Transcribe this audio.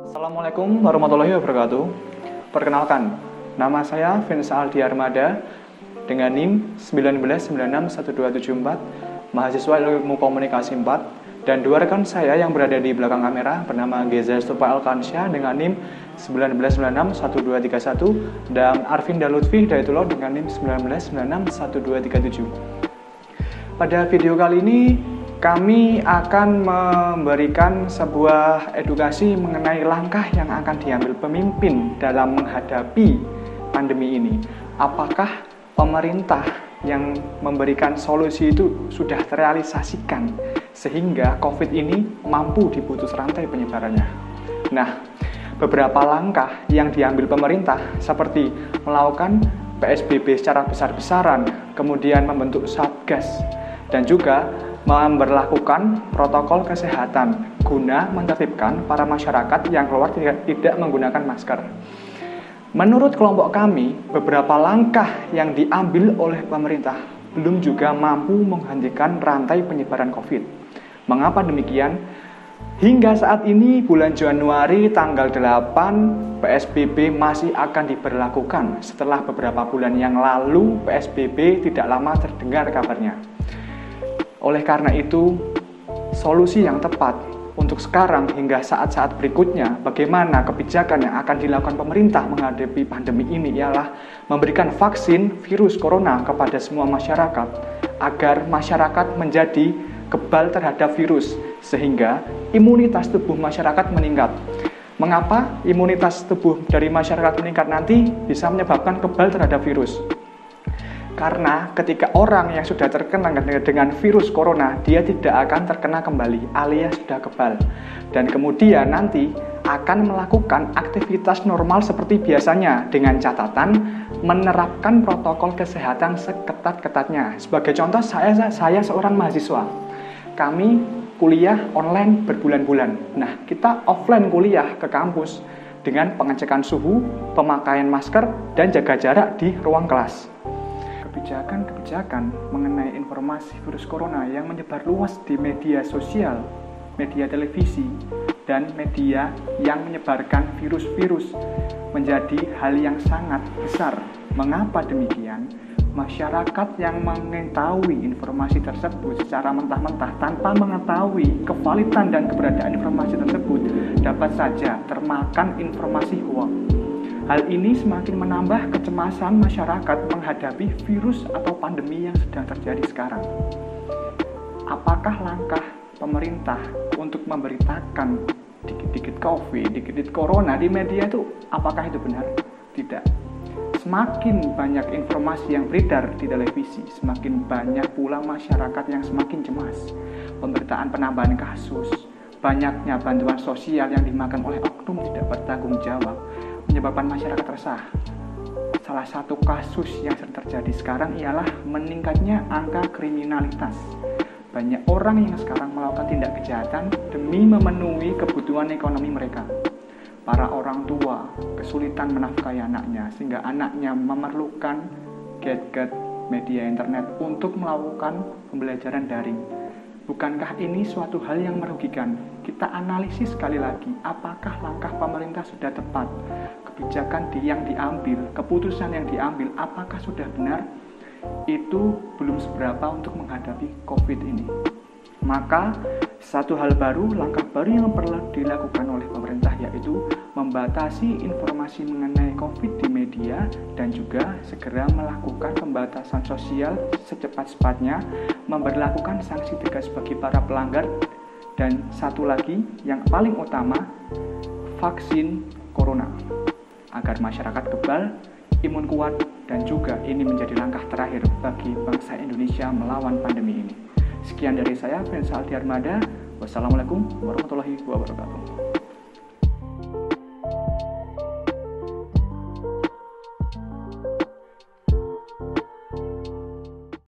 Assalamualaikum warahmatullahi wabarakatuh. Perkenalkan, nama saya Vinsa Aldi Armada dengan NIM 19961274, mahasiswa Ilmu Komunikasi 4, dan dua rekan saya yang berada di belakang kamera bernama Geza Stupa Alkansyah dengan NIM 19961231 dan Arvinda Lutfi Daitullah dengan NIM 19961237. Pada video kali ini kami akan memberikan sebuah edukasi mengenai langkah yang akan diambil pemimpin dalam menghadapi pandemi ini. Apakah pemerintah yang memberikan solusi itu sudah terrealisasikan sehingga COVID ini mampu diputus rantai penyebarannya? Nah, beberapa langkah yang diambil pemerintah seperti melakukan PSBB secara besar-besaran, kemudian membentuk Satgas, dan juga memberlakukan protokol kesehatan guna menertibkan para masyarakat yang keluar tidak menggunakan masker. Menurut kelompok kami, beberapa langkah yang diambil oleh pemerintah belum juga mampu menghentikan rantai penyebaran COVID. Mengapa demikian? Hingga saat ini bulan Januari tanggal 8 PSBB masih akan diberlakukan setelah beberapa bulan yang lalu PSBB tidak lama terdengar kabarnya. Oleh karena itu, solusi yang tepat untuk sekarang hingga saat-saat berikutnya, bagaimana kebijakan yang akan dilakukan pemerintah menghadapi pandemi ini ialah memberikan vaksin virus corona kepada semua masyarakat, agar masyarakat menjadi kebal terhadap virus, sehingga imunitas tubuh masyarakat meningkat. Mengapa imunitas tubuh dari masyarakat meningkat nanti bisa menyebabkan kebal terhadap virus? Karena ketika orang yang sudah terkena dengan virus corona, dia tidak akan terkena kembali alias sudah kebal. Dan kemudian nanti akan melakukan aktivitas normal seperti biasanya dengan catatan menerapkan protokol kesehatan seketat-ketatnya. Sebagai contoh, saya seorang mahasiswa. Kami kuliah online berbulan-bulan. Nah, kita offline kuliah ke kampus dengan pengecekan suhu, pemakaian masker, dan jaga jarak di ruang kelas. Kebijakan mengenai informasi virus corona yang menyebar luas di media sosial, media televisi, dan media yang menyebarkan virus-virus menjadi hal yang sangat besar. Mengapa demikian? Masyarakat yang mengetahui informasi tersebut secara mentah-mentah tanpa mengetahui kevalidan dan keberadaan informasi tersebut dapat saja termakan informasi hoax. Hal ini semakin menambah kecemasan masyarakat menghadapi virus atau pandemi yang sedang terjadi sekarang. Apakah langkah pemerintah untuk memberitakan dikit-dikit COVID, dikit-dikit corona di media itu, apakah itu benar? Tidak. Semakin banyak informasi yang beredar di televisi, semakin banyak pula masyarakat yang semakin cemas. Pemberitaan penambahan kasus, banyaknya bantuan sosial yang dimakan oleh oknum tidak bertanggung jawab, menyebabkan masyarakat resah. Salah satu kasus yang sering terjadi sekarang ialah meningkatnya angka kriminalitas. Banyak orang yang sekarang melakukan tindak kejahatan demi memenuhi kebutuhan ekonomi mereka. Para orang tua kesulitan menafkahi anaknya sehingga anaknya memerlukan gadget media internet untuk melakukan pembelajaran daring. Bukankah ini suatu hal yang merugikan? Kita analisis sekali lagi, apakah langkah pemerintah sudah tepat? Kebijakan yang diambil, keputusan yang diambil, apakah sudah benar? Itu belum seberapa untuk menghadapi COVID ini. Maka, satu hal baru, langkah baru yang perlu dilakukan oleh pemerintah yaitu membatasi informasi mengenai COVID di media dan juga segera melakukan pembatasan sosial secepat-cepatnya, memberlakukan sanksi tegas bagi para pelanggar, dan satu lagi yang paling utama, vaksin corona agar masyarakat kebal, imun kuat, dan juga ini menjadi langkah terakhir bagi bangsa Indonesia melawan pandemi ini. Sekian dari saya, Vinsa Aldi Armada. Wassalamualaikum warahmatullahi wabarakatuh.